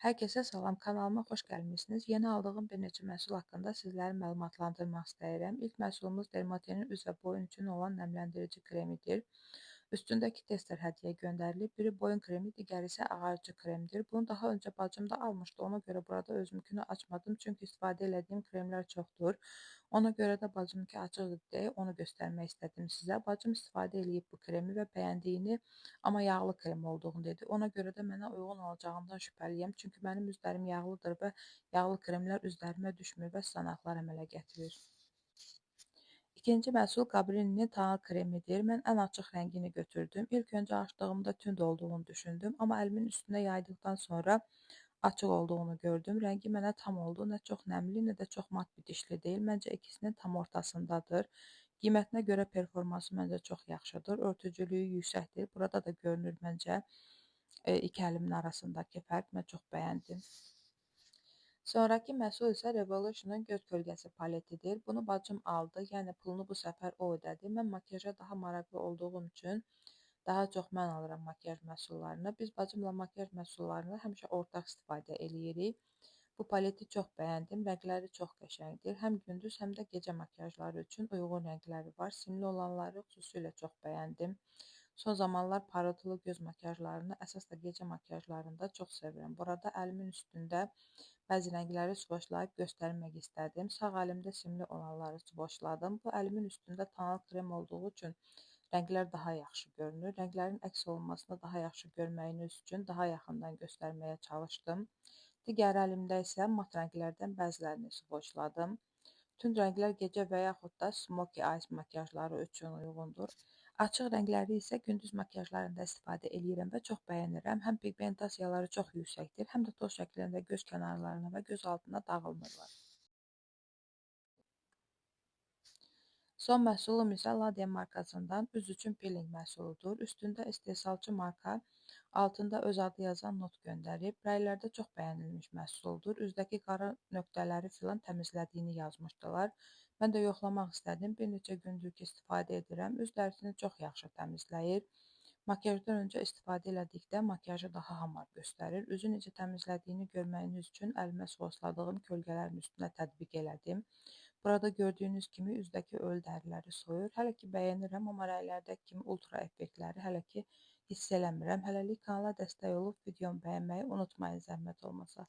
Hər kəsə salam, kanalıma xoş gəlmisiniz. Yeni aldığım bir neçə məhsul haqqında sizləri məlumatlandırmaq istəyirəm. İlk məhsulumuz Dermatenin üz və boyun üçün olan nəmləndirici kremidir. Üstündəki testlər hədiyyə göndərilib. Biri boyun kremi, digəri isə ağarıcı kremdir. Bunu daha öncə bacım da almışdı. Ona görə burada özümkünü açmadım. Çünki istifadə etdiyim kremlər çoxdur. Ona görə də bacımınki açıq idi deyə onu göstərmək istədim sizə. Bacım istifadə edib bu kremi və bəyəndiyini, amma yağlı krem olduğunu dedi. Ona görə də mənə uyğun olacağından şübhəliyəm. Çünki mənim üzlərim yağlıdır və yağlı kremlər üzlərimə düşmür və sızanaqlar əmələ gətirir. İkinci məhsul Cabrini Tanal kremidir. Mən ən açıq rəngini götürdüm. İlk öncə açdığımda tünd olduğunu düşündüm, amma əlimin üstünə yaydıqdan sonra açıq olduğunu gördüm. Rəngi mənə tam oldu. Nə çox nəmli, nə də çox mat bitişli deyil. Məncə ikisinin tam ortasındadır. Qiymətinə görə performansı məncə çox yaxşıdır. Örtücülüyü yüksəkdir. Burada da görünür məncə iki əlimin arasındakı fərq. Mən çox bəyəndim. Sonraki məhsul isə Revolution'un göz kölgəsi paletidir. Bunu bacım aldı, yəni pulunu bu səfər o ödədi. Mən makyaja daha maraqlı olduğum üçün daha çox mən alıram makyaj məhsullarını. Biz bacımla makyaj məhsullarını həmişə ortaq istifadə eləyirik. Bu paleti çox bəyəndim, rəngləri çox qəşəngdir. Həm gündüz, həm də gecə makyajları üçün uyğun rəngləri var. Simli olanları xüsusilə çox bəyəndim. Son zamanlar parıltılı göz makyajlarını, əsas da gecə makyajlarında çox sevirəm. Burada əlimin üstündə bəzi rəngləri swatchlayıb göstərmək istədim. Sağ əlimdə simli olanları swatchladım. Bu əlimin üstündə tonal krem olduğu üçün rənglər daha yaxşı görünür. Rənglərin əks olunmasını daha yaxşı görməyiniz üçün daha yaxından göstərməyə çalışdım. Digər əlimdə isə mat rənglərdən bəzilərini swatchladım. Tünd rənglər gecə və yaxud da smoky eyes makyajları üçün uyğundur. Açıq rəngləri isə gündüz makyajlarında istifadə edirəm və çox bəyənirəm. Həm pigmentasiyaları çox yüksəkdir, həm də toz şəklində göz kənarlarına və göz altına dağılmırlar. Son məhsulum isə Ladye markasından üz üçün peeling məhsuludur. Üstündə istehsalçı marka, altında öz adı yazan not göndərib. Rəylərdə çox bəyənilmiş məhsuldur. Üzdəki qara nöqtələri filan təmizlədiyini yazmışdılar. Mən də yoxlamaq istədim. Bir neçə gündür ki, istifadə edirəm. Üz dərisini çox yaxşı təmizləyir. Makyajdan öncə istifadə elədikdə makyajı daha hamar göstərir. Üzü necə təmizlədiyini görməyiniz üçün əlimə swatchladığım kölgələrin üstünə tətbiq elədim. Burada gördüyünüz kimi üzdəki ölü dəriləri soyur. Hələ ki bəyənirəm, amma rəylərdəki kimi ultra effektləri hələ ki hiss eləmirəm. Hələlik kanala dəstək olub videomu bəyənməyi unutmayın zəhmət olmasa.